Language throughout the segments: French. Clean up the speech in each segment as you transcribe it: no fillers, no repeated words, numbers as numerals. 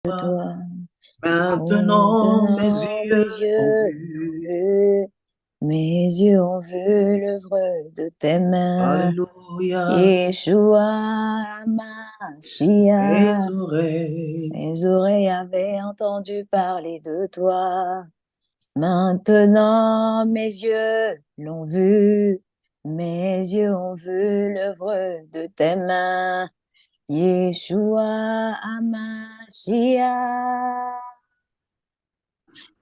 de toi. Maintenant, mes Maintenant, mes yeux ont yeux ont vu. vu, mes yeux ont vu l'œuvre de tes mains. Alléluia. Yeshua Mes Mashiach, oreilles. mes oreilles avaient entendu parler de toi. Maintenant, mes yeux l'ont vu, mes yeux ont vu l'œuvre de tes mains. Yeshua Hamashiach,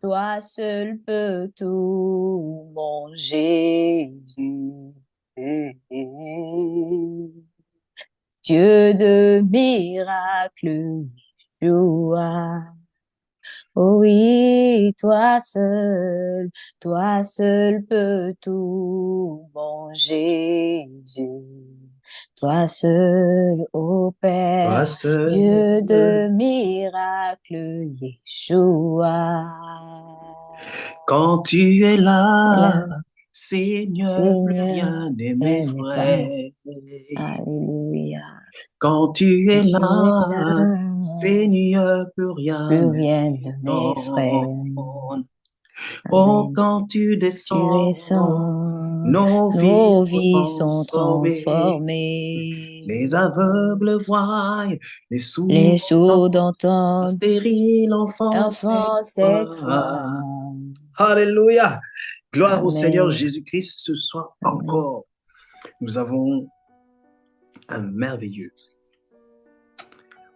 toi seul peux tout, mon Jésus. Dieu de miracles, Yeshua. Oh oui, toi seul peux tout, mon Jésus. Toi seul, ô Père, Toi Dieu seul. de miracles, Yeshua. Quand tu es Et là, là, Seigneur, plus Seigneur, rien ne rien n'est vrai. m'effraie. Alléluia. Quand tu es Tu es là, là, Seigneur, plus rien plus ne rien ne m'effraie. m'étonne. Oh, Amen. quand tu Tu es descends, sans, nos vies nos sont vies sont transformées. transformées. Les aveugles voient, les Les sourds sourds entendent, le entendent, stérile enfant cette enfants cette fois. fois. Alléluia. Gloire au Seigneur Amen. Jésus-Christ. Ce soir Amen. encore, nous avons un merveilleux,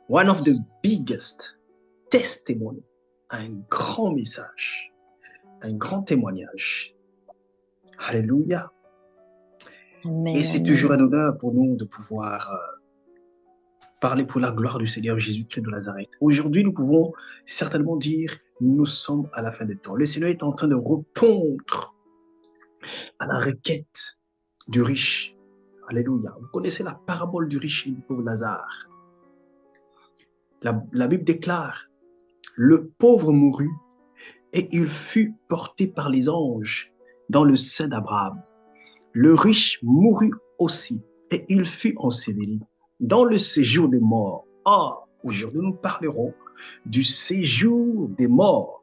one of the biggest testimony, un grand message, un grand témoignage. Alléluia. Et Amen. c'est toujours Amen. un honneur pour nous de pouvoir parler pour la gloire du Seigneur Jésus-Christ de Nazareth. Aujourd'hui, nous pouvons certainement dire, nous sommes à la fin des temps. Le Seigneur est en train de répondre à la requête du riche. Alléluia. Vous connaissez la parabole du riche et du pauvre Lazare. La Bible déclare, le pauvre mourut et il fut porté par les anges dans le sein d'Abraham. Le riche mourut aussi et il fut enseveli dans le séjour des morts. Or, aujourd'hui, nous parlerons du séjour des morts.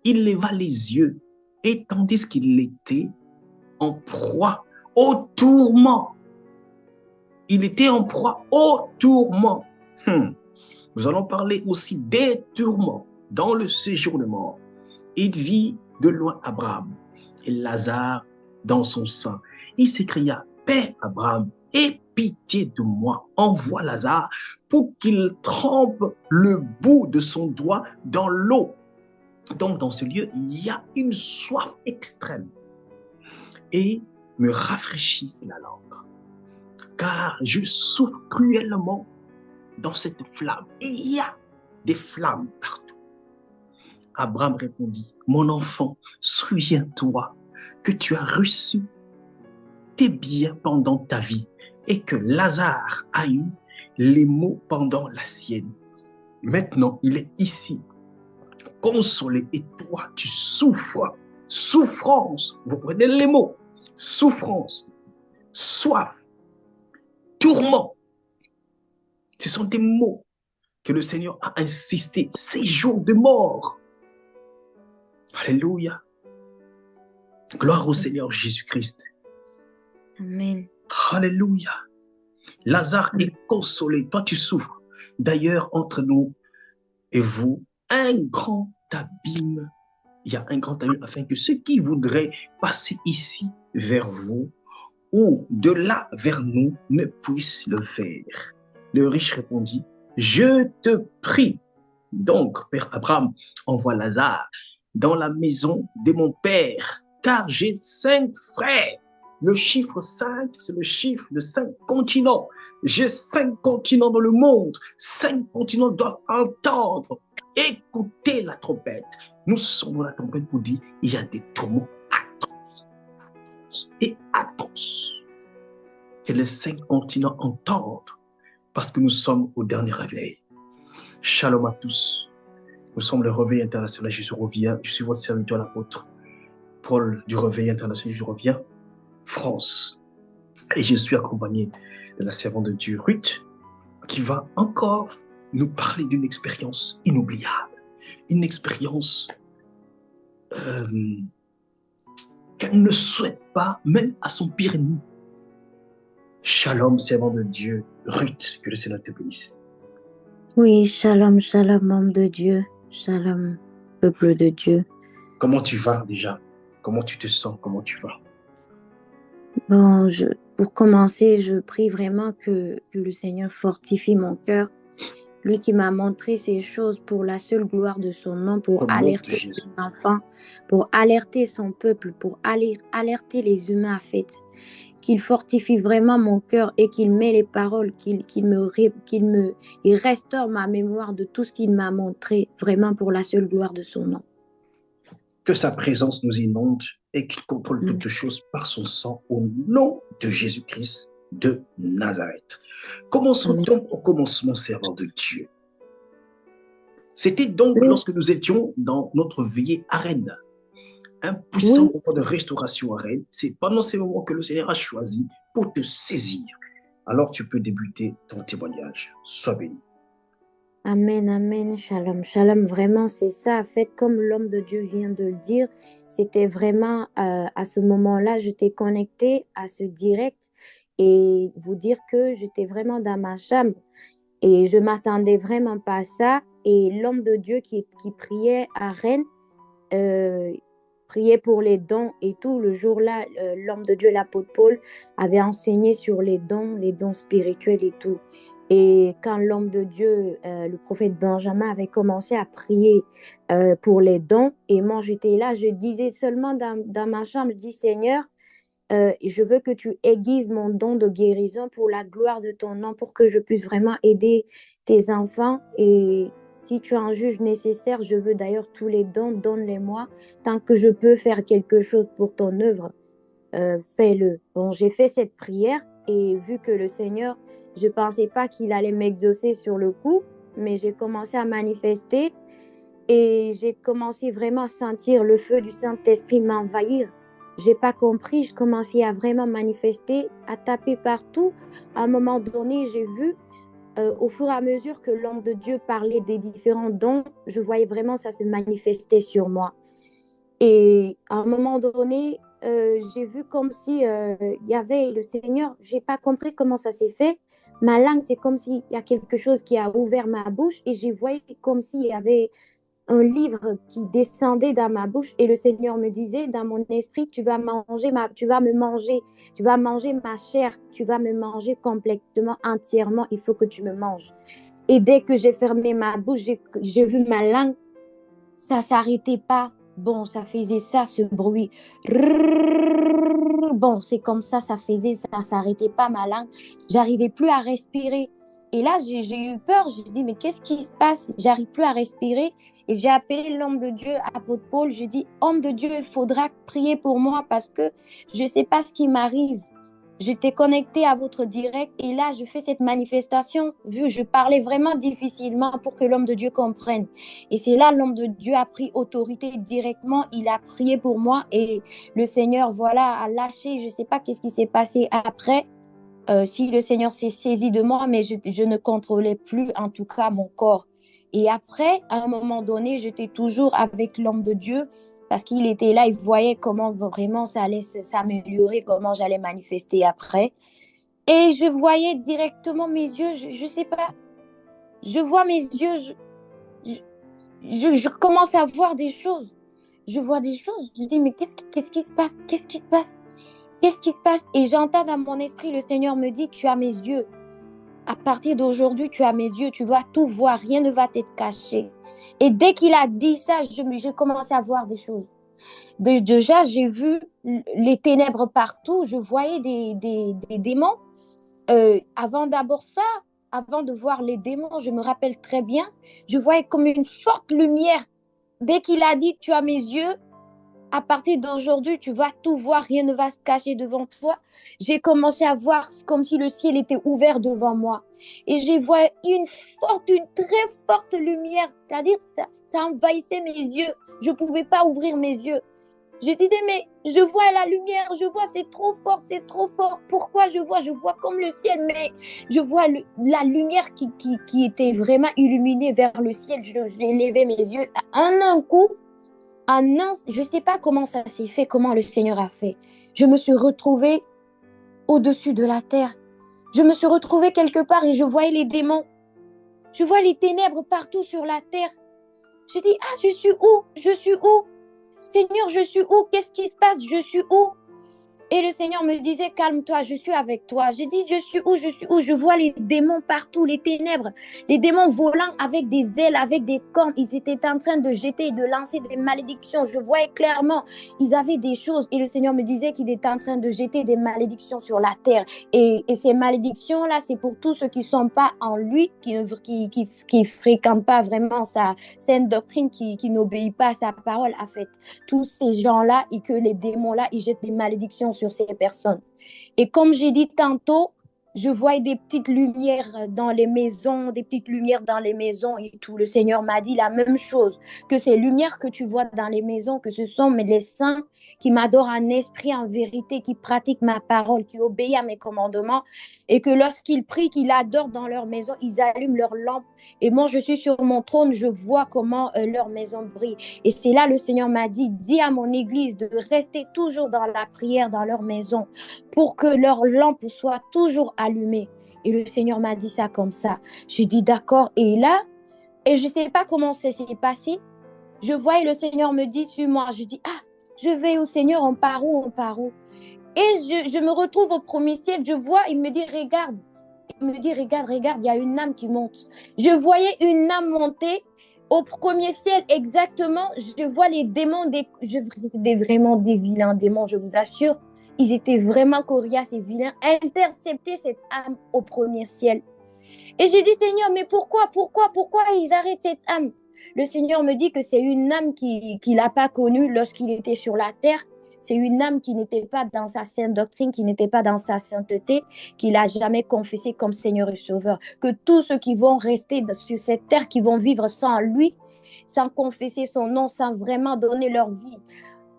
Il leva les yeux et tandis qu'il était en proie au tourment, il était en proie au tourment. Nous allons parler aussi des tourments dans le séjour des morts. Il vit de loin Abraham et Lazare dans son sein. Il s'écria, Père Abraham, aie pitié de moi, envoie Lazare pour qu'il trempe le bout de son doigt dans l'eau. Donc dans ce lieu, il y a une soif extrême et me rafraîchisse la langue, car je souffre cruellement dans cette flamme. Il y a des flammes partout. Abraham répondit, mon enfant, souviens-toi que tu as reçu tes biens pendant ta vie et que Lazare a eu les maux pendant la sienne. Maintenant, il est ici, consolé, et toi, tu souffres. Souffrance, vous prenez les mots, souffrance, soif, tourment. Ce sont des mots que le Seigneur a insisté, séjour de mort. Alléluia. Gloire au Seigneur Jésus-Christ. Amen. Alléluia. Lazare est consolé, toi tu souffres. D'ailleurs, entre nous et vous, un grand abîme. Il y a un grand abîme afin que ceux qui voudraient passer ici vers vous ou de là vers nous ne puissent le faire. Le riche répondit, je te prie. Donc, Père Abraham envoie Lazare dans la maison de mon père, car j'ai 5 frères. Le chiffre 5, c'est le chiffre de 5 continents. J'ai 5 continents dans le monde. 5 continents doivent entendre, écouter la trompette. Nous sommes dans la trompette pour dire, il y a des tourments atroces et atroces. Que les 5 continents entendent, parce que nous sommes au dernier réveil. Shalom à tous. Nous sommes le Réveil international. Je reviens. Je suis votre serviteur, l'apôtre Paul du Réveil international. Je reviens, France. Et je suis accompagné de la servante de Dieu, Ruth, qui va encore nous parler d'une expérience inoubliable, une expérience euh, qu'elle ne souhaite pas, même à son pire ennemi. Shalom, servant de Dieu, Ruth, que le Seigneur te bénisse. Oui, shalom, shalom, homme de Dieu. Shalom, peuple de Dieu. Comment tu vas déjà? Comment tu te sens? Comment tu vas? Bon, pour commencer, je prie vraiment que le Seigneur fortifie mon cœur. Lui qui m'a montré ces choses pour la seule gloire de son nom, pour Au nom de alerter Jésus. les enfants, pour alerter son peuple, pour alerter les humains en fait. Qu'il fortifie vraiment mon cœur et qu'il met les paroles, il restaure ma mémoire de tout ce qu'il m'a montré, vraiment pour la seule gloire de son nom. Que sa présence nous inonde et qu'il contrôle toutes choses par son sang au nom de Jésus-Christ de Nazareth. Commençons-nous au commencement, servant de Dieu. C'était donc lorsque nous étions dans notre veillée à Rennes, un puissant moment de restauration à Rennes. C'est pendant ces moments que le Seigneur a choisi pour te saisir. Alors tu peux débuter ton témoignage. Sois béni. Amen, amen, shalom, shalom. Vraiment, c'est ça. En fait, comme l'homme de Dieu vient de le dire, c'était vraiment à ce moment-là, j'étais connectée à ce direct et vous dire que j'étais vraiment dans ma chambre et je m'attendais vraiment pas à ça. Et l'homme de Dieu qui priait à Rennes, priait pour les dons et tout. Le jour-là, l'homme de Dieu, l'apôtre Paul, avait enseigné sur les dons spirituels et tout. Et quand l'homme de Dieu, le prophète Benjamin, avait commencé à prier pour les dons, et moi j'étais là, je disais seulement dans ma chambre, je dis Seigneur, je veux que tu aiguises mon don de guérison pour la gloire de ton nom, pour que je puisse vraiment aider tes enfants. Et si tu en juges nécessaire, je veux d'ailleurs tous les dons, donne-les-moi. Tant que je peux faire quelque chose pour ton œuvre, fais-le. Bon, j'ai fait cette prière et vu que le Seigneur, je ne pensais pas qu'il allait m'exaucer sur le coup, mais j'ai commencé à manifester et j'ai commencé vraiment à sentir le feu du Saint-Esprit m'envahir. J'ai pas compris, je commençais à vraiment manifester, à taper partout. À un moment donné, j'ai vu, au fur et à mesure que l'homme de Dieu parlait des différents dons, je voyais vraiment ça se manifester sur moi. Et à un moment donné, j'ai vu comme si il y avait le Seigneur. J'ai pas compris comment ça s'est fait. Ma langue, c'est comme s'il y a quelque chose qui a ouvert ma bouche et j'ai voyé comme s'il y avait un livre qui descendait dans ma bouche et le Seigneur me disait dans mon esprit, tu vas me manger, tu vas manger ma chair, tu vas me manger complètement, entièrement, il faut que tu me manges. Et dès que j'ai fermé ma bouche, j'ai vu ma langue, ça s'arrêtait pas. Bon, ça faisait ça, ce bruit. Bon, c'est comme ça faisait, ça s'arrêtait pas ma langue. J'arrivais plus à respirer. Et là, j'ai eu peur. J'ai dit, mais qu'est-ce qui se passe? J'arrive plus à respirer. Et j'ai appelé l'homme de Dieu, apôtre Paul. Je dis, homme de Dieu, il faudra prier pour moi parce que je ne sais pas ce qui m'arrive. J'étais connectée à votre direct et là, je fais cette manifestation. Je parlais vraiment difficilement pour que l'homme de Dieu comprenne. Et c'est là, l'homme de Dieu a pris autorité directement. Il a prié pour moi et le Seigneur, voilà, a lâché. Je ne sais pas qu'est-ce qui s'est passé après. Si le Seigneur s'est saisi de moi, mais je ne contrôlais plus, en tout cas, mon corps. Et après, à un moment donné, j'étais toujours avec l'homme de Dieu parce qu'il était là, il voyait comment vraiment ça allait s'améliorer, comment j'allais manifester après. Et je voyais directement mes yeux, je ne sais pas, je vois mes yeux, je commence à voir des choses. Je vois des choses, je dis, mais qu'est-ce qui se passe? Qu'est-ce qui se passe? Qu'est-ce qui se passe? Et j'entends dans mon esprit, le Seigneur me dit, tu as mes yeux. À partir d'aujourd'hui, tu as mes yeux, tu vas tout voir, rien ne va t'être caché. Et dès qu'il a dit ça, je commençais à voir des choses. Déjà, j'ai vu les ténèbres partout, je voyais des démons. Avant d'abord ça, avant de voir les démons, je me rappelle très bien, je voyais comme une forte lumière. Dès qu'il a dit, tu as mes yeux, à partir d'aujourd'hui, tu vas tout voir, rien ne va se cacher devant toi. J'ai commencé à voir comme si le ciel était ouvert devant moi. Et j'ai vu une très forte lumière, c'est-à-dire ça envahissait mes yeux. Je ne pouvais pas ouvrir mes yeux. Je disais, mais je vois la lumière, je vois, c'est trop fort, c'est trop fort. Pourquoi je vois comme le ciel, mais je vois la lumière qui était vraiment illuminée vers le ciel. J'ai levé mes yeux en un coup, je ne sais pas comment ça s'est fait, comment le Seigneur a fait. Je me suis retrouvée au-dessus de la terre. Je me suis retrouvée quelque part et je voyais les démons. Je vois les ténèbres partout sur la terre. Je dis, ah, je suis où? Je suis où? Seigneur, je suis où? Qu'est-ce qui se passe? Je suis où? Et le Seigneur me disait, calme-toi, je suis avec toi. Je dis, je suis où? Je suis où? Je vois les démons partout, les ténèbres, les démons volant avec des ailes, avec des cornes. Ils étaient en train de jeter et de lancer des malédictions. Je voyais clairement, ils avaient des choses. Et le Seigneur me disait qu'il était en train de jeter des malédictions sur la terre. Et ces malédictions-là, c'est pour tous ceux qui ne sont pas en lui, qui fréquentent pas vraiment sa sainte doctrine, qui n'obéit pas à sa parole, en fait. Tous ces gens-là et que les démons-là, ils jettent des malédictions sur ces personnes. Et comme j'ai dit tantôt, je vois des petites lumières dans les maisons, des petites lumières dans les maisons et tout. Le Seigneur m'a dit la même chose, que ces lumières que tu vois dans les maisons, que ce sont les saints qui m'adorent en esprit, en vérité, qui pratiquent ma parole, qui obéissent à mes commandements, et que lorsqu'ils prient, qu'ils adorent dans leur maison, ils allument leur lampe. Et moi, je suis sur mon trône, je vois comment leur maison brille. Et c'est là le Seigneur m'a dit, dis à mon église de rester toujours dans la prière dans leur maison pour que leur lampe soit toujours allumée. Et le Seigneur m'a dit ça comme ça. J'ai dit d'accord. Et là, et je ne sais pas comment ça s'est passé. Je vois et le Seigneur me dit sur moi. Je dis, ah, je vais au Seigneur, on part où, on part où? Et je me retrouve au premier ciel. Je vois, il me dit, regarde. Il me dit, regarde, regarde, il y a une âme qui monte. Je voyais une âme monter au premier ciel, exactement. Je vois les démons, c'était vraiment des vilains démons, je vous assure. Ils étaient vraiment coriaces et vilains, intercepter cette âme au premier ciel. Et j'ai dit, Seigneur, mais pourquoi ils arrêtent cette âme? Le Seigneur me dit que c'est une âme qu'il n'a pas connue lorsqu'il était sur la terre. C'est une âme qui n'était pas dans sa sainte doctrine, qui n'était pas dans sa sainteté, qu'il n'a jamais confessé comme Seigneur et Sauveur. Que tous ceux qui vont rester sur cette terre, qui vont vivre sans lui, sans confesser son nom, sans vraiment donner leur vie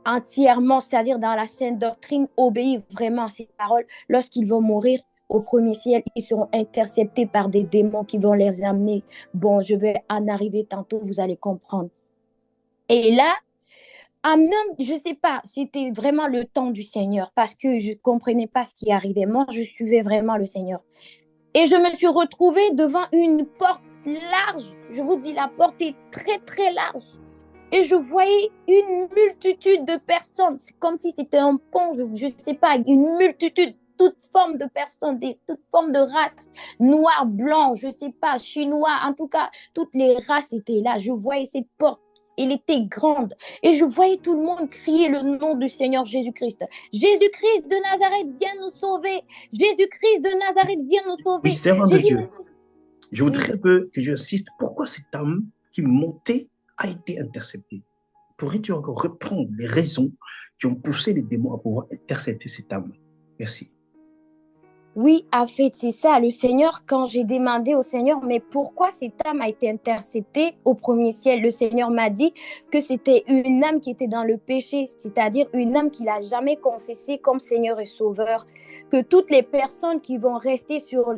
entièrement, c'est-à-dire dans la sainte doctrine, obéir vraiment à ses paroles, lorsqu'ils vont mourir au premier ciel, ils seront interceptés par des démons qui vont les amener. Bon, je vais en arriver tantôt, vous allez comprendre. Et là, je ne sais pas, c'était vraiment le temps du Seigneur parce que je ne comprenais pas ce qui arrivait. Moi, je suivais vraiment le Seigneur. Et je me suis retrouvée devant une porte large. Je vous dis, la porte est très, très large. Et je voyais une multitude de personnes. C'est comme si c'était un pont, je ne sais pas, une multitude, toutes formes de personnes, toutes formes de races, noirs, blancs, je ne sais pas, chinois, en tout cas, toutes les races étaient là. Je voyais cette porte. Elle était grande. Et je voyais tout le monde crier le nom du Seigneur Jésus-Christ. Jésus-Christ de Nazareth, viens nous sauver. Jésus-Christ de Nazareth, viens nous Oui, sauver. servant de J'ai dit, Dieu, je voudrais oui. un peu que j'insiste. Pourquoi cette âme qui montait a été interceptée? Pourrais-tu encore reprendre les raisons qui ont poussé les démons à pouvoir intercepter cette âme? Merci. Oui, en fait, c'est ça. Le Seigneur, quand j'ai demandé au Seigneur, mais pourquoi cette âme a été interceptée au premier ciel, le Seigneur m'a dit que c'était une âme qui était dans le péché, c'est-à-dire une âme qu'il n'a jamais confessée comme Seigneur et Sauveur. Que toutes les personnes qui vont rester sur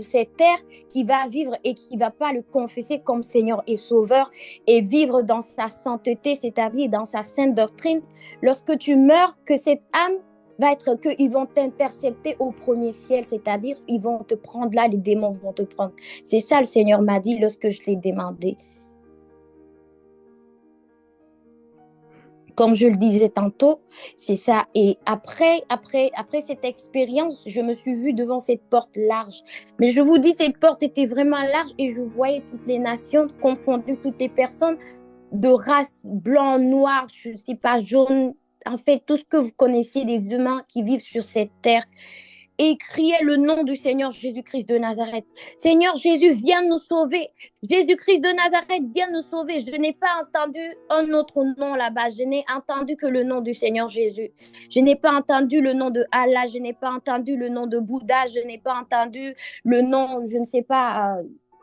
cette terre, qui va vivre et qui ne va pas le confesser comme Seigneur et Sauveur et vivre dans sa sainteté, c'est-à-dire dans sa sainte doctrine, lorsque tu meurs, que cette âme va être qu'ils vont t'intercepter au premier ciel, c'est-à-dire ils vont te prendre là, les démons vont te prendre. C'est ça le Seigneur m'a dit lorsque je l'ai demandé. Comme je le disais tantôt, c'est ça. Et après cette expérience, je me suis vue devant cette porte large. Mais je vous dis, cette porte était vraiment large et je voyais toutes les nations confondues, toutes les personnes de race blanc, noir, je ne sais pas, jaune, en fait, tout ce que vous connaissiez des humains qui vivent sur cette terre. Et criait le nom du Seigneur Jésus-Christ de Nazareth. Seigneur Jésus, viens nous sauver. Jésus-Christ de Nazareth, viens nous sauver. Je n'ai pas entendu un autre nom là-bas. Je n'ai entendu que le nom du Seigneur Jésus. Je n'ai pas entendu le nom de Allah. Je n'ai pas entendu le nom de Bouddha. Je n'ai pas entendu le nom, je ne sais pas,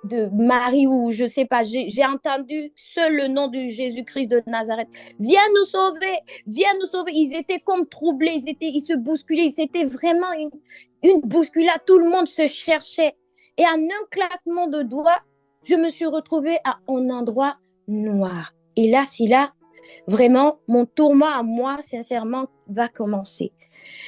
de Marie ou je sais pas, j'ai entendu seul le nom de Jésus-Christ de Nazareth. Viens nous sauver, viens nous sauver. Ils étaient comme troublés, ils se bousculaient, c'était vraiment une bousculade. Tout le monde se cherchait. Et en un claquement de doigts, je me suis retrouvée à un endroit noir. Et là, si là, vraiment, mon tourment à moi, sincèrement, va commencer.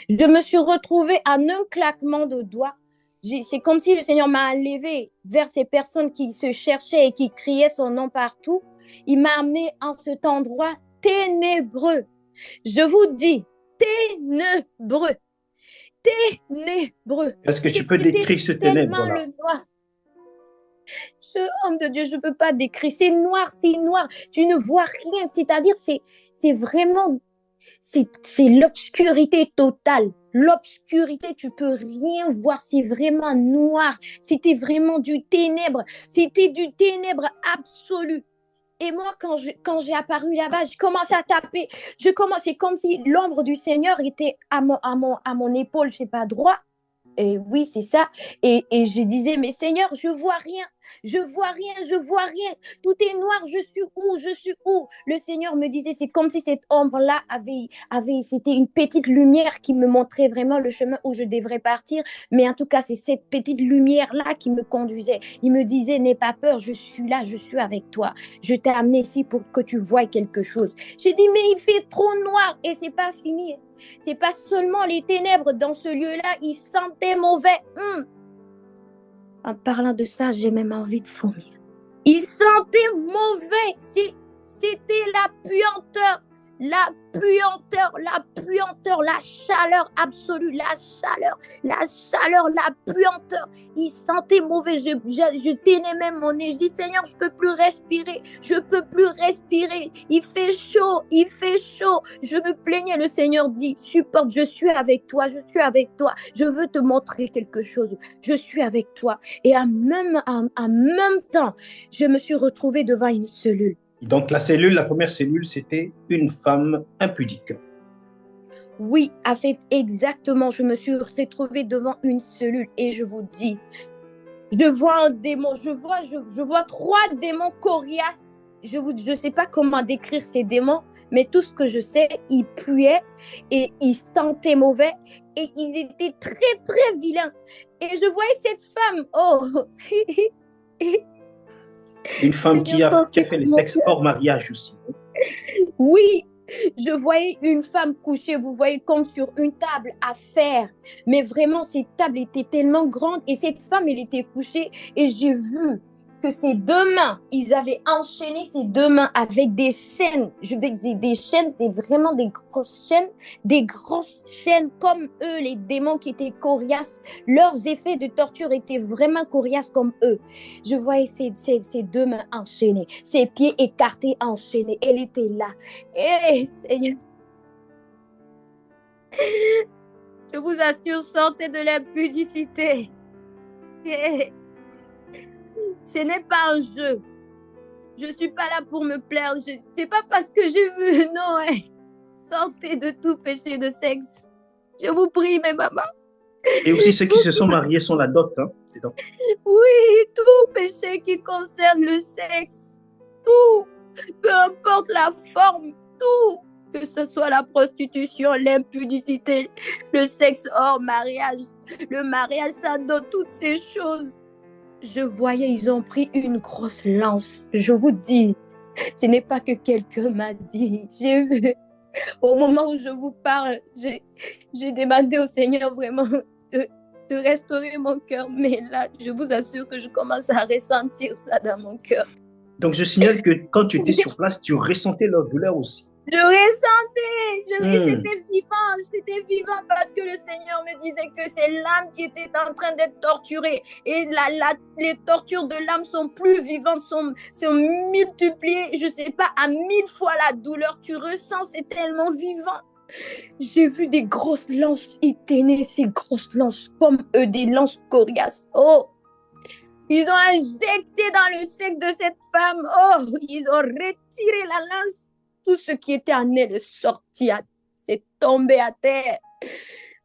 Je me suis retrouvée en un claquement de doigts. C'est comme si le Seigneur m'a enlevé vers ces personnes qui se cherchaient et qui criaient son nom partout. Il m'a amené en cet endroit ténébreux. Je vous dis, ténébreux, ténébreux. Est-ce que tu peux décrire ce Tellement ténèbre-là? le noir. Homme de Dieu, je ne peux pas décrire. C'est noir, c'est noir. Tu ne vois rien. C'est-à-dire, c'est vraiment c'est l'obscurité totale. L'obscurité, tu peux rien voir, c'est vraiment noir. C'était vraiment du ténèbre. C'était du ténèbre absolu. Et moi, quand j'ai apparu là-bas, je commençais à taper. C'est comme si l'ombre du Seigneur était à mon épaule, je sais pas, droit. Et oui, c'est ça. Et je disais, mais Seigneur, je vois rien, je vois rien, je vois rien. Tout est noir, je suis où, je suis où? Le Seigneur me disait, c'est comme si cette ombre-là c'était une petite lumière qui me montrait vraiment le chemin où je devrais partir. Mais en tout cas, c'est cette petite lumière-là qui me conduisait. Il me disait, n'aie pas peur, je suis là, je suis avec toi. Je t'ai amené ici pour que tu voies quelque chose. J'ai dit, mais il fait trop noir et c'est pas fini. C'est pas seulement les ténèbres dans ce lieu-là, il sentait mauvais. En parlant de ça, j'ai même envie de vomir. Il sentait mauvais. C'était la puanteur, la chaleur absolue, la puanteur. Il sentait mauvais. Je tenais même mon nez. Je dis, Seigneur, je peux plus respirer. Il fait chaud. Je me plaignais. Le Seigneur dit, supporte, je suis avec toi. Je veux te montrer quelque chose. Je suis avec toi. Et en même temps, je me suis retrouvée devant une cellule. Donc, la première cellule, c'était une femme impudique. Oui, en fait, exactement. Je me suis retrouvée devant une cellule et je vous dis, je vois un démon, je vois 3 démons coriaces. Je ne sais pas comment décrire ces démons, mais tout ce que je sais, ils puaient et ils sentaient mauvais et ils étaient très, très vilains. Et je voyais cette femme, Une femme qui a fait le sexe hors mariage aussi. Oui, je voyais une femme couchée, vous voyez, comme sur une table à fer. Mais vraiment, cette table était tellement grande et cette femme, elle était couchée et j'ai vu que ses 2 mains, ils avaient enchaîné ses 2 mains avec des chaînes. Je veux dire, des chaînes, vraiment des grosses chaînes comme eux, les démons qui étaient coriaces. Leurs effets de torture étaient vraiment coriaces comme eux. Je voyais ses 2 mains enchaînées, ses pieds écartés enchaînés. Elle était là. Et Seigneur, je vous assure, sortez de l'impudicité. Ce n'est pas un jeu. Je ne suis pas là pour me plaire. C'est pas parce que j'ai vu. Non, sortez de tout péché de sexe. Je vous prie, mes mamans. Et aussi ceux qui se sont mariés sont la dot. Hein, oui, tout péché qui concerne le sexe. Tout. Peu importe la forme. Tout. Que ce soit la prostitution, l'impudicité, le sexe hors mariage, le mariage, ça donne toutes ces choses. Je voyais, ils ont pris une grosse lance. Je vous dis, ce n'est pas que quelqu'un m'a dit. J'ai vu, au moment où je vous parle, j'ai demandé au Seigneur vraiment de restaurer mon cœur. Mais là, je vous assure que je commence à ressentir ça dans mon cœur. Donc, je signale que quand tu étais sur place, tu ressentais leur douleur aussi. Je ressentais, c'était vivant parce que le Seigneur me disait que c'est l'âme qui était en train d'être torturée et les tortures de l'âme sont plus vivantes, sont multipliées, je sais pas, à 1000 fois la douleur, tu ressens, c'est tellement vivant. J'ai vu des grosses lances éteinées, ces grosses lances comme eux, des lances coriaces. Oh, ils ont injecté dans le sexe de cette femme, oh, ils ont retiré la lance. Tout ce qui était en elle est sorti, c'est tombé à terre.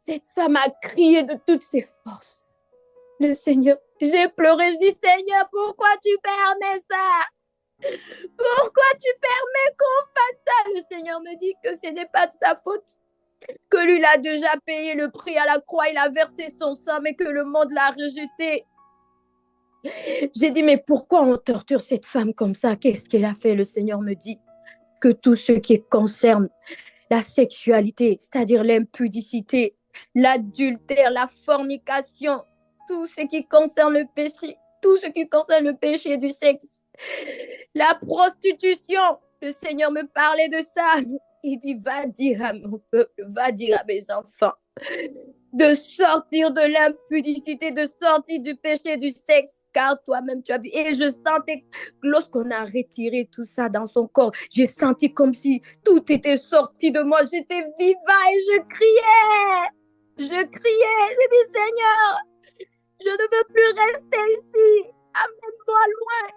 Cette femme a crié de toutes ses forces. Le Seigneur, j'ai pleuré, je dis, Seigneur, pourquoi tu permets ça? Pourquoi tu permets qu'on fasse ça? Le Seigneur me dit que ce n'est pas de sa faute, que lui, il a déjà payé le prix à la croix, il a versé son sang, mais que le monde l'a rejeté. J'ai dit, mais pourquoi on torture cette femme comme ça? Qu'est-ce qu'elle a fait? Le Seigneur me dit que tout ce qui concerne la sexualité, c'est-à-dire l'impudicité, l'adultère, la fornication, tout ce qui concerne le péché, tout ce qui concerne le péché du sexe, la prostitution. Le Seigneur me parlait de ça. Il dit, va dire à mon peuple, va dire à mes enfants de sortir de l'impudicité, de sortir du péché du sexe, car toi-même tu as vu. Et je sentais, lorsqu'on a retiré tout ça dans son corps, j'ai senti comme si tout était sorti de moi. J'étais vivant et je criais. J'ai dit, Seigneur, je ne veux plus rester ici. Amène-moi loin.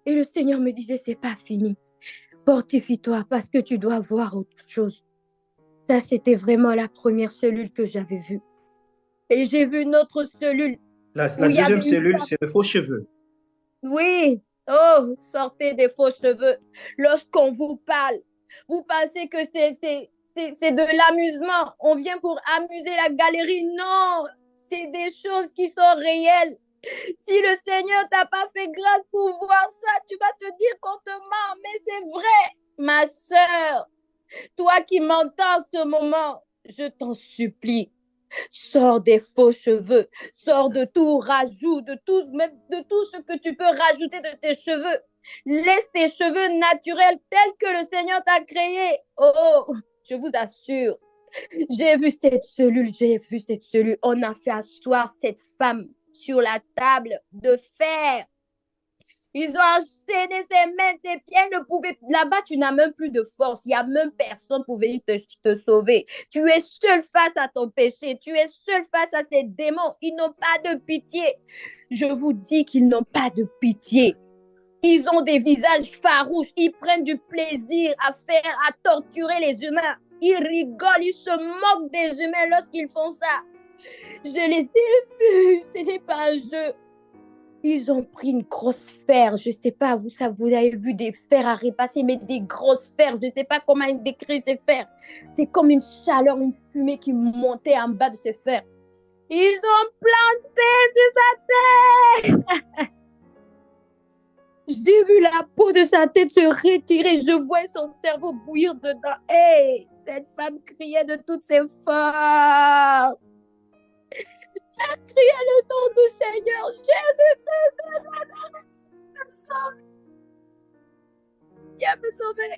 Et le Seigneur me disait, c'est pas fini. Fortifie-toi parce que tu dois voir autre chose. Ça, c'était vraiment la première cellule que j'avais vue. Et j'ai vu une autre cellule La où il y deuxième avait une cellule, femme. c'est le faux cheveux. Oui, oh, sortez des faux cheveux. Lorsqu'on vous parle, vous pensez que c'est de l'amusement. On vient pour amuser la galerie. Non, c'est des choses qui sont réelles. Si le Seigneur t'a pas fait grâce pour voir ça, tu vas te dire qu'on te ment. Mais c'est vrai, ma sœur. Toi qui m'entends en ce moment, je t'en supplie, sors des faux cheveux, sors de tout rajout, même de tout ce que tu peux rajouter de tes cheveux. Laisse tes cheveux naturels tels que le Seigneur t'a créé. Oh, je vous assure, j'ai vu cette cellule. On a fait asseoir cette femme sur la table de fer. Ils ont enchaîné ses mains, ses pieds, ne pouvaient. Là-bas, tu n'as même plus de force. Il n'y a même personne pour venir te sauver. Tu es seul face à ton péché. Tu es seul face à ces démons. Ils n'ont pas de pitié. Je vous dis qu'ils n'ont pas de pitié. Ils ont des visages farouches. Ils prennent du plaisir à torturer les humains. Ils rigolent, ils se moquent des humains lorsqu'ils font ça. Je les ai vus. Ce n'est pas un jeu. Ils ont pris une grosse fer, je ne sais pas, vous avez vu des fers à repasser, mais des grosses fers, je ne sais pas comment décrire ces fers. C'est comme une chaleur, une fumée qui montait en bas de ces fers. Ils ont planté sur sa tête. J'ai vu la peau de sa tête se retirer, je voyais son cerveau bouillir dedans. Hey, cette femme criait de toutes ses forces. Elle criait le nom du Seigneur, Jésus-Christ de Nazareth, me sauve. Viens me sauver.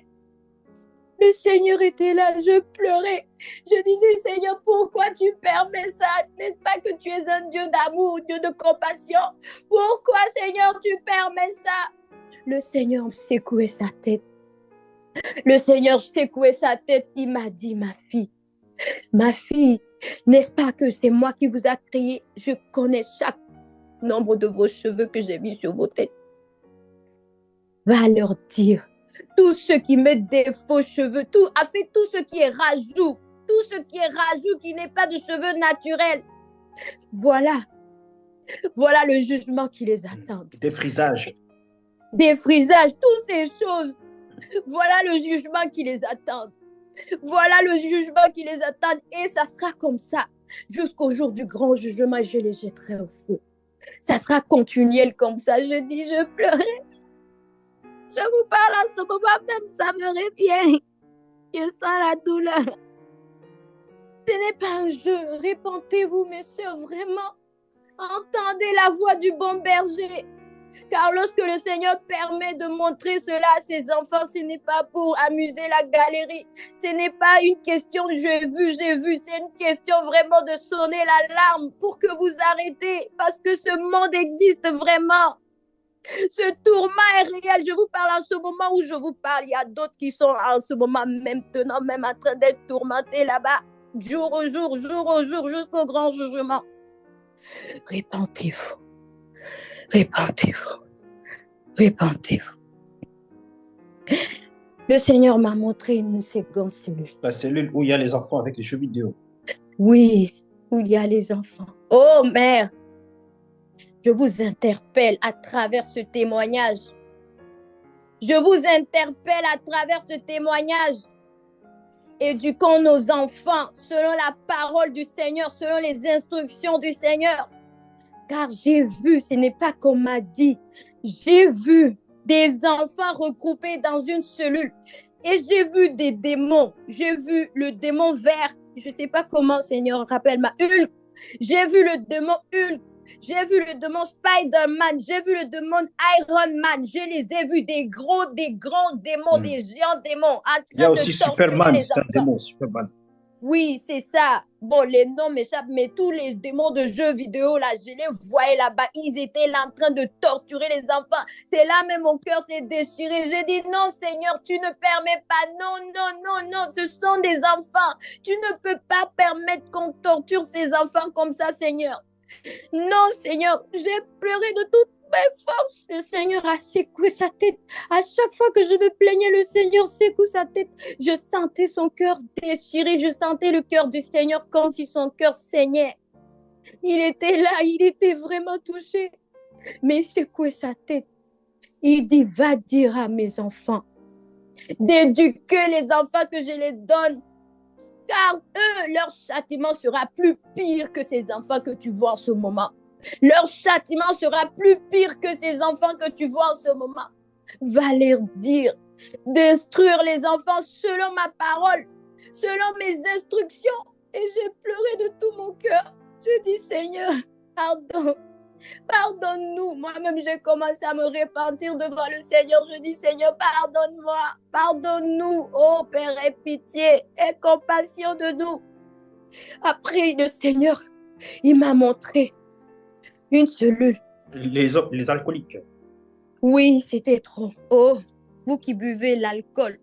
Le Seigneur était là, je pleurais. Je disais, Seigneur, pourquoi tu permets ça? N'est-ce pas que tu es un Dieu d'amour, Dieu de compassion? Pourquoi, Seigneur, tu permets ça? Le Seigneur secouait sa tête. Il m'a dit, ma fille, n'est-ce pas que c'est moi qui vous a créé? Je connais chaque nombre de vos cheveux que j'ai mis sur vos têtes. Va leur dire, tous ceux qui mettent des faux cheveux, tout ce qui est rajout, qui n'est pas de cheveux naturels. Voilà le jugement qui les attend. Des frisages, toutes ces choses. Voilà le jugement qui les attend. Et ça sera comme ça jusqu'au jour du grand jugement. Je les jetterai au feu. Ça sera continuel comme ça. Je pleurais. Je vous parle en ce moment même, ça me revient. Je sens la douleur. Ce n'est pas un jeu. Répentez-vous, mes soeurs, vraiment. Entendez la voix du bon berger. Car lorsque le Seigneur permet de montrer cela à ses enfants, ce n'est pas pour amuser la galerie. Ce n'est pas une question de j'ai vu. C'est une question vraiment de sonner l'alarme pour que vous arrêtez. Parce que ce monde existe vraiment. Ce tourment est réel. Je vous parle en ce moment où je vous parle. Il y a d'autres qui sont en ce moment maintenant même en train d'être tourmentés là-bas. Jour au jour, jusqu'au grand jugement. Répentez-vous. Le Seigneur m'a montré une seconde cellule. la cellule où il y a les enfants avec les cheveux de haut. Oui, où il y a les enfants. Oh, mère, Je vous interpelle à travers ce témoignage. Je vous interpelle à travers ce témoignage. Éduquons nos enfants selon la parole du Seigneur, selon les instructions du Seigneur. Car j'ai vu, ce n'est pas comme m'a dit, j'ai vu des enfants regroupés dans une cellule. Et j'ai vu des démons. J'ai vu le démon vert. Je ne sais pas comment, Seigneur, rappelle-moi. Hulk. J'ai vu le démon Hulk. J'ai vu le démon Spider-Man. J'ai vu le démon Iron Man. Je les ai vus, des grands démons, des géants démons. Il y a aussi Superman, c'est un démon, Superman. Oui, c'est ça. Bon, les noms m'échappent, mais tous les démons de jeux vidéo, là, je les voyais là-bas. Ils étaient là en train de torturer les enfants. C'est là même mon cœur s'est déchiré. J'ai dit, non, Seigneur, tu ne permets pas. Non, non, non, non, ce sont des enfants. Tu ne peux pas permettre qu'on torture ces enfants comme ça, Seigneur. Non, Seigneur, j'ai pleuré de toutes mes forces. Le Seigneur a secoué sa tête. À chaque fois que je me plaignais, le Seigneur secoue sa tête. Je sentais son cœur déchiré. Je sentais le cœur du Seigneur comme si son cœur saignait. Il était là, il était vraiment touché. Mais il secouait sa tête. Il dit, va dire à mes enfants d'éduquer les enfants que je les donne. Car eux, leur châtiment sera plus pire que ces enfants que tu vois en ce moment. Leur châtiment sera plus pire que ces enfants que tu vois en ce moment. Va leur dire d'instruire les enfants selon ma parole, selon mes instructions. Et j'ai pleuré de tout mon cœur. Je dis, Seigneur, pardon. Pardonne-nous. Moi-même, j'ai commencé à me repentir devant le Seigneur. Je dis, Seigneur, pardonne-moi. Pardonne-nous. Oh, Père, aie pitié. Aie compassion de nous. Après, le Seigneur, il m'a montré une cellule. Les alcooliques. Oui, c'était trop. Oh, vous qui buvez l'alcool.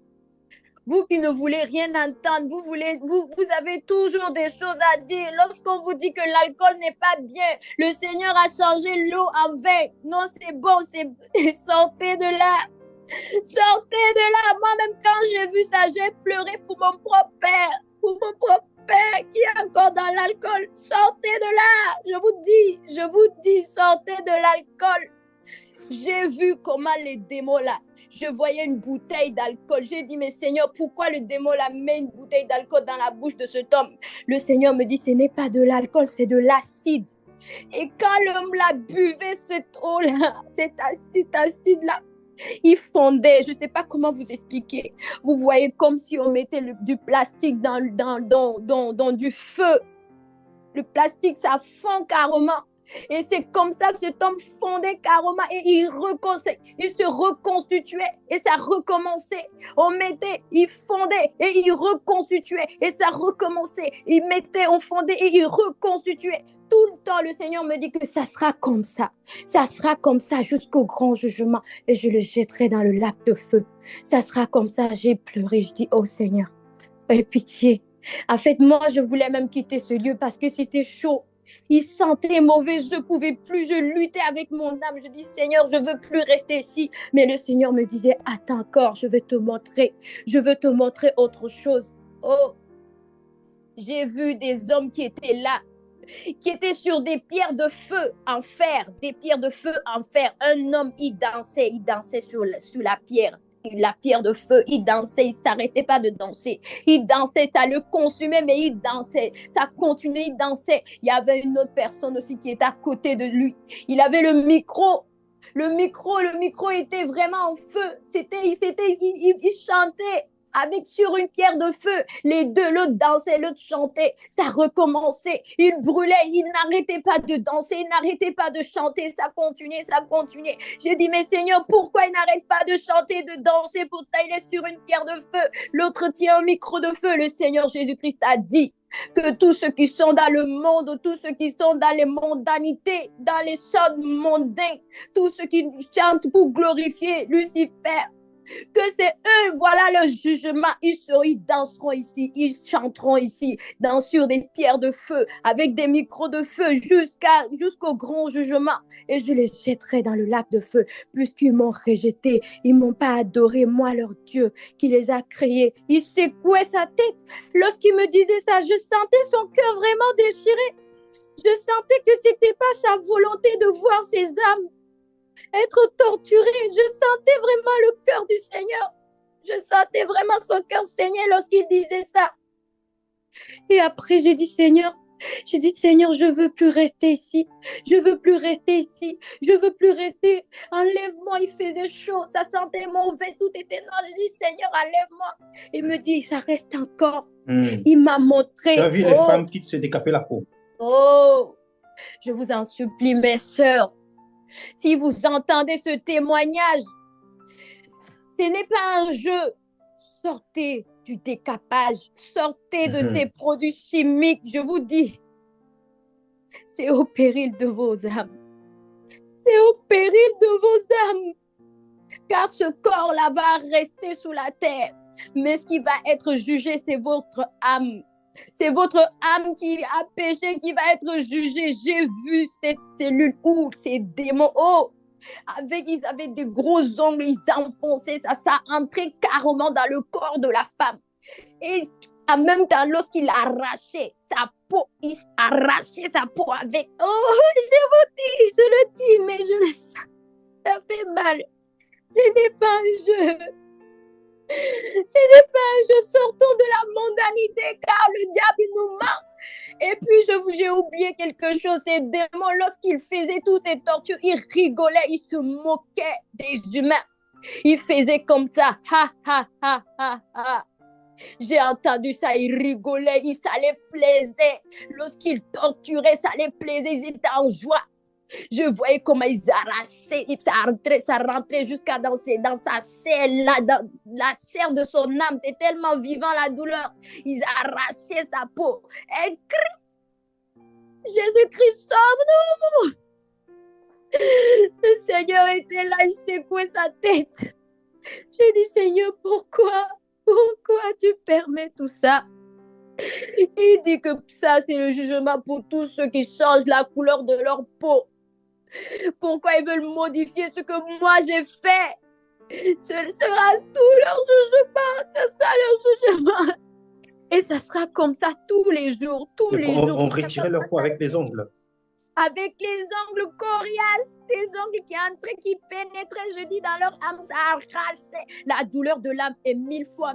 Vous qui ne voulez rien entendre, vous avez toujours des choses à dire. Lorsqu'on vous dit que l'alcool n'est pas bien, le Seigneur a changé l'eau en vin. Non, c'est bon, sortez de là. Sortez de là. Moi-même, quand j'ai vu ça, j'ai pleuré pour mon propre père qui est encore dans l'alcool. Sortez de là. Je vous dis, sortez de l'alcool. J'ai vu comment les démons là, je voyais une bouteille d'alcool. J'ai dit, mais Seigneur, pourquoi le démon là met une bouteille d'alcool dans la bouche de cet homme? Le Seigneur me dit, ce n'est pas de l'alcool, c'est de l'acide. Et quand l'homme là buvait cette eau là, cet acide là, il fondait. Je ne sais pas comment vous expliquer. Vous voyez comme si on mettait du plastique dans du feu. Le plastique, ça fond carrément. Et c'est comme ça, cet homme fondait carrément et il se reconstituait et ça recommençait. Il fondait et il reconstituait et ça recommençait. On fondait et il reconstituait. Tout le temps, le Seigneur me dit que ça sera comme ça. Ça sera comme ça jusqu'au grand jugement et je le jetterai dans le lac de feu. Ça sera comme ça. J'ai pleuré. Je dis, oh Seigneur, aie pitié. En fait, moi, je voulais même quitter ce lieu parce que c'était chaud. Il sentait mauvais, je ne pouvais plus, je luttais avec mon âme. Je dis, Seigneur, je ne veux plus rester ici. Mais le Seigneur me disait, attends encore, je veux te montrer autre chose. Oh, j'ai vu des hommes qui étaient là, qui étaient sur des pierres de feu en fer, Un homme, il dansait sur la pierre. La pierre de feu, il dansait, il s'arrêtait pas de danser. Il dansait, ça le consumait, mais il dansait. Ça continuait, il dansait. Il y avait une autre personne aussi qui était à côté de lui. Il avait le micro. Le micro était vraiment en feu. Il chantait sur une pierre de feu. Les deux, l'autre dansait, l'autre chantait. Ça recommençait. Il brûlait, il n'arrêtait pas de danser, il n'arrêtait pas de chanter. Ça continuait. J'ai dit, mais Seigneur, pourquoi il n'arrête pas de chanter, de danser? Pourtant, il est sur une pierre de feu. L'autre tient un micro de feu. Le Seigneur Jésus-Christ a dit que tous ceux qui sont dans le monde, tous ceux qui sont dans les mondanités, dans les chants mondains, tous ceux qui chantent pour glorifier Lucifer, que c'est eux, voilà le jugement. Ils danseront ici, ils chanteront ici, sur des pierres de feu, avec des micros de feu, jusqu'au grand jugement. Et je les jetterai dans le lac de feu, puisqu'ils m'ont rejeté, ils m'ont pas adoré, moi leur Dieu, qui les a créés. Il secouait sa tête. Lorsqu'il me disait ça, je sentais son cœur vraiment déchiré. Je sentais que c'était pas sa volonté de voir ces âmes être torturées. Je sentais vraiment le cœur du Seigneur. Je sentais vraiment son cœur saigner lorsqu'il disait ça. Et après, j'ai dit, Seigneur, je veux plus rester ici. Je veux plus rester ici. Je veux plus rester. Enlève-moi, il faisait chaud. Ça sentait mauvais. Tout était noir. Je dis, Seigneur, enlève-moi. Il me dit, ça reste encore. Il m'a montré. Tu as vu les femmes qui se décapaient la peau. Oh, je vous en supplie, mes sœurs. Si vous entendez ce témoignage, ce n'est pas un jeu. Sortez du décapage, sortez de ces produits chimiques, je vous dis. C'est au péril de vos âmes. C'est au péril de vos âmes. Car ce corps-là va rester sous la terre. Mais ce qui va être jugé, c'est votre âme. C'est votre âme qui a péché, qui va être jugée. J'ai vu cette cellule où ces démons, ils avaient des gros ongles, ils enfonçaient ça entrait carrément dans le corps de la femme. Et en même temps, lorsqu'il arrachait sa peau, il arrachait sa peau avec. Oh, je le dis, mais je le sens. Ça fait mal. Ce n'est pas un jeu. Ce n'est pas un jeu. Sortons de la mondanité, car le diable nous ment. Et puis, j'ai oublié quelque chose. Ces démons, lorsqu'ils faisaient toutes ces tortures, ils rigolaient, ils se moquaient des humains. Ils faisaient comme ça. Ha, ha, ha, ha, ha. J'ai entendu ça, ils rigolaient, ça les plaisait. Lorsqu'ils torturaient, ça les plaisait, ils étaient en joie. Je voyais comment ils arrachaient, ça rentrait jusqu'à dans sa chair, là, dans la chair de son âme. C'est tellement vivant la douleur. Ils arrachaient sa peau. Elle crie. Jésus-Christ, sauve-nous! Le Seigneur était là, il secouait sa tête. J'ai dit, Seigneur, pourquoi tu permets tout ça? Il dit que ça, c'est le jugement pour tous ceux qui changent la couleur de leur peau. Pourquoi ils veulent modifier ce que moi j'ai fait? Ce sera tout leur jugement. Ce sera leur jugement. Et ça sera comme ça tous les jours, On retirait leur peau avec les ongles. Avec les ongles coriaces, des ongles qui entraient, qui pénétraient, je dis, dans leur âme, ça arrachait. La douleur de l'âme est mille fois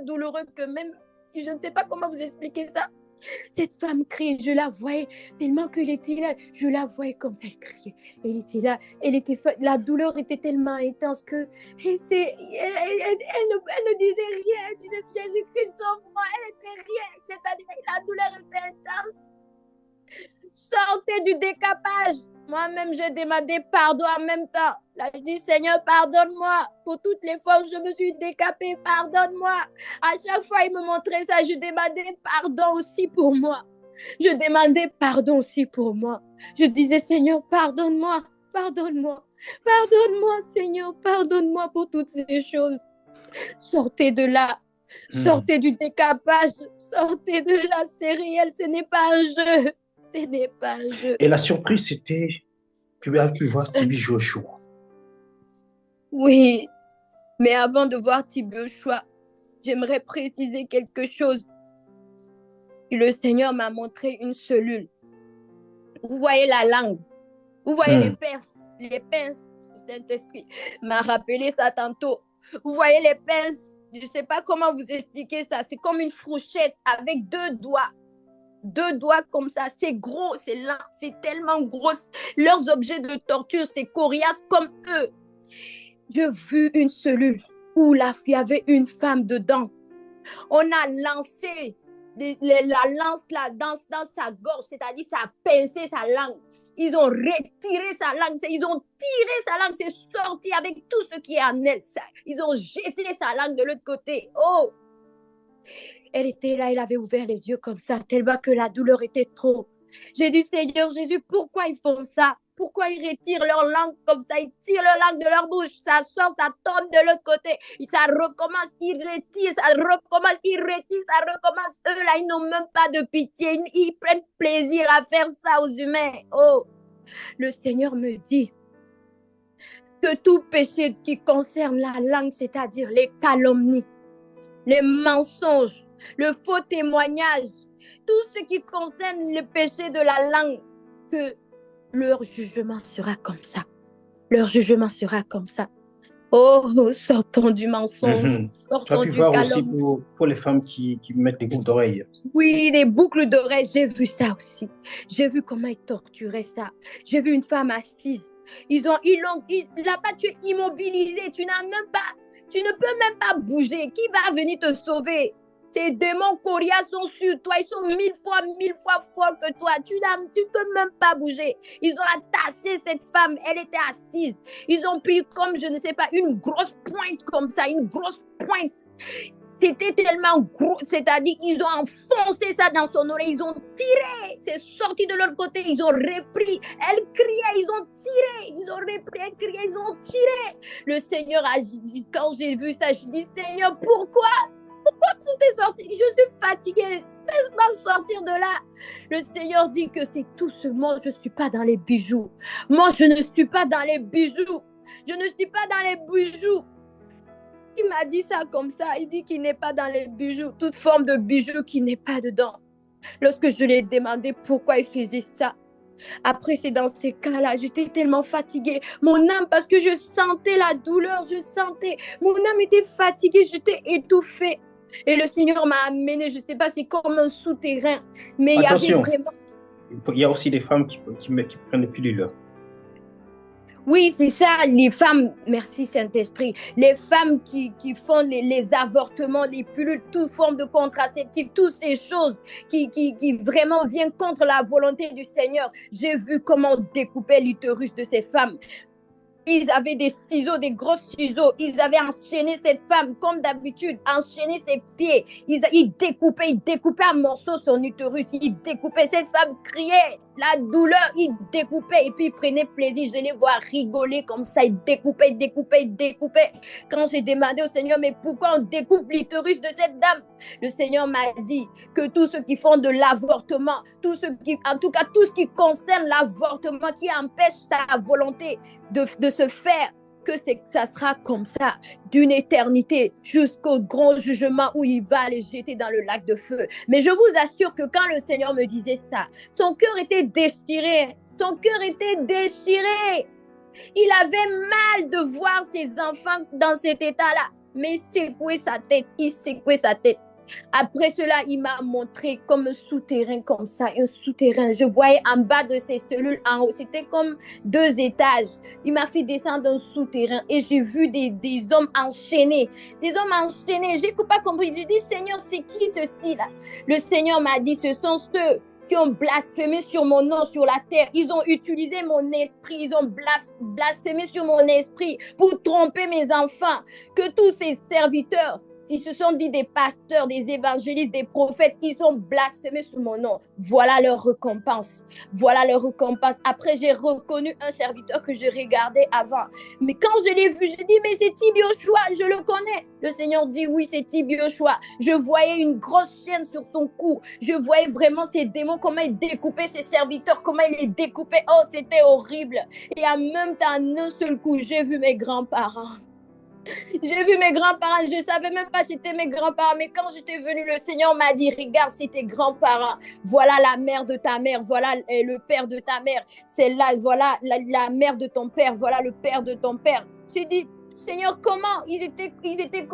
douloureuse que même, je ne sais pas comment vous expliquer ça. Cette femme crie, je la voyais tellement qu'elle était là, je la voyais comme ça, elle criait. Elle était là, la douleur était tellement intense que elle ne disait rien, elle disait Jésus-Christ sauve-moi, elle était rien, c'est-à-dire la douleur était intense. Sortez du décapage. Moi-même, j'ai demandé pardon en même temps. Là, je dis, Seigneur, pardonne-moi pour toutes les fois où je me suis décapée. Pardonne-moi. À chaque fois, il me montrait ça. Je demandais pardon aussi pour moi. Je demandais pardon aussi pour moi. Je disais, Seigneur, pardonne-moi. Pardonne-moi. Pardonne-moi, Seigneur. Pardonne-moi pour toutes ces choses. Sortez de là. Sortez du décapage. Sortez de là. C'est réel. Ce n'est pas un jeu. Ce n'est pas un jeu. Et la surprise, c'était, tu as pu voir Tibi Joshua. Oui, mais avant de voir Tibi Joshua, j'aimerais préciser quelque chose. Le Seigneur m'a montré une cellule. Vous voyez la langue, vous voyez les pinces. Le Saint-Esprit m'a rappelé ça tantôt. Vous voyez les pinces, je ne sais pas comment vous expliquer ça. C'est comme une fourchette avec deux doigts. Deux doigts comme ça, c'est gros, c'est lent, c'est tellement gros. Leurs objets de torture, c'est coriace comme eux. J'ai vu une cellule où il y avait une femme dedans. On a lancé la lance là dans sa gorge, c'est-à-dire ça a pincé sa langue. Ils ont retiré sa langue, ils ont tiré sa langue, c'est sorti avec tout ce qui est en elle. Ils ont jeté sa langue de l'autre côté. Oh! Elle était là, elle avait ouvert les yeux comme ça, tellement que la douleur était trop. J'ai dit, Seigneur Jésus, pourquoi ils font ça? Pourquoi ils retirent leur langue comme ça? Ils tirent leur langue de leur bouche, ça sort, ça tombe de l'autre côté. Ça recommence, ils retirent, ça recommence, ils retirent, ça recommence. Eux, là, ils n'ont même pas de pitié. Ils prennent plaisir à faire ça aux humains. Oh, le Seigneur me dit que tout péché qui concerne la langue, c'est-à-dire les calomnies, les mensonges, le faux témoignage, tout ce qui concerne le péché de la langue, que leur jugement sera comme ça. Leur jugement sera comme ça. Oh, sortons du mensonge, Tu as sortons pu du voir aussi calomnie. pour les femmes qui mettent des boucles d'oreilles. Oui, des boucles d'oreilles, j'ai vu ça aussi. J'ai vu comment ils torturaient ça. J'ai vu une femme assise. Là-bas, tu es immobilisé. Tu ne peux même pas bouger. Qui va venir te sauver? Ces démons coriaces sont sur toi. Ils sont mille fois forts que toi. Tu peux même pas bouger. Ils ont attaché cette femme. Elle était assise. Ils ont pris comme, je ne sais pas, une grosse pointe comme ça. Une grosse pointe. C'était tellement gros, c'est-à-dire ils ont enfoncé ça dans son oreille, ils ont tiré, c'est sorti de l'autre côté, ils ont repris, elle criait, ils ont tiré, ils ont repris, elle criait, ils ont tiré. Le Seigneur a dit, quand j'ai vu ça, je dis, Seigneur, pourquoi tout s'est sorti? Je suis fatiguée, laisse-moi sortir de là. Le Seigneur dit que c'est tout ce monde, je ne suis pas dans les bijoux. Moi, je ne suis pas dans les bijoux. Je ne suis pas dans les bijoux. Il m'a dit ça comme ça. Il dit qu'il n'est pas dans les bijoux, toute forme de bijoux qui n'est pas dedans. Lorsque je lui ai demandé pourquoi il faisait ça, après c'est dans ce cas-là, j'étais tellement fatiguée. Mon âme, parce que je sentais la douleur, mon âme était fatiguée, j'étais étouffée. Et le Seigneur m'a amené, je ne sais pas, c'est comme un souterrain. Mais Attention, il y avait vraiment... il y a aussi des femmes qui prennent des pilules. Oui, c'est ça, les femmes, merci Saint-Esprit, les femmes qui font les avortements, les pilules, toute forme de contraceptif, toutes ces choses qui vraiment viennent contre la volonté du Seigneur. J'ai vu comment on découpait l'utérus de ces femmes. Ils avaient des ciseaux, des gros ciseaux. Ils avaient enchaîné cette femme, comme d'habitude, enchaîné ses pieds. Ils découpaient un morceau son utérus. Ils découpaient. Cette femme criait la douleur. Ils découpaient et puis ils prenaient plaisir. Je les vois rigoler comme ça. Ils découpaient. Quand j'ai demandé au Seigneur, mais pourquoi on découpe l'utérus de cette dame? Le Seigneur m'a dit que tous ceux qui font de l'avortement, en tout cas, tout ce qui concerne l'avortement, qui empêche sa volonté de se faire, que ça sera comme ça, d'une éternité jusqu'au grand jugement où il va les jeter dans le lac de feu. Mais je vous assure que quand le Seigneur me disait ça, son cœur était déchiré. Son cœur était déchiré. Il avait mal de voir ses enfants dans cet état-là. Mais il secouait sa tête. Après cela, il m'a montré comme un souterrain comme ça, un souterrain. Je voyais en bas de ces cellules, en haut, c'était comme 2 étages. Il m'a fait descendre un souterrain et j'ai vu des hommes enchaînés. Des hommes enchaînés. Je n'ai pas compris. J'ai dit, Seigneur, c'est qui ceux-ci-là? Le Seigneur m'a dit, ce sont ceux qui ont blasphémé sur mon nom sur la terre. Ils ont utilisé mon esprit. Ils ont blasphémé sur mon esprit pour tromper mes enfants. Que tous ces serviteurs, s'ils se sont dit des pasteurs, des évangélistes, des prophètes, ils ont blasphémé sur mon nom. Voilà leur récompense. Voilà leur récompense. Après, j'ai reconnu un serviteur que je regardais avant. Mais quand je l'ai vu, je dis, mais c'est Tibioshua, je le connais. Le Seigneur dit, oui, c'est Tibioshua. Je voyais une grosse chaîne sur son cou. Je voyais vraiment ces démons, comment ils découpaient ses serviteurs, comment ils les découpaient. Oh, c'était horrible. Et en même temps, en un seul coup, j'ai vu mes grands-parents. J'ai vu mes grands-parents, je ne savais même pas si c'était mes grands-parents, mais quand j'étais venue, le Seigneur m'a dit, regarde, c'est tes grands-parents, voilà la mère de ta mère, voilà le père de ta mère, c'est là, voilà la mère de ton père, voilà le père de ton père. J'ai dit, Seigneur, comment ils étaient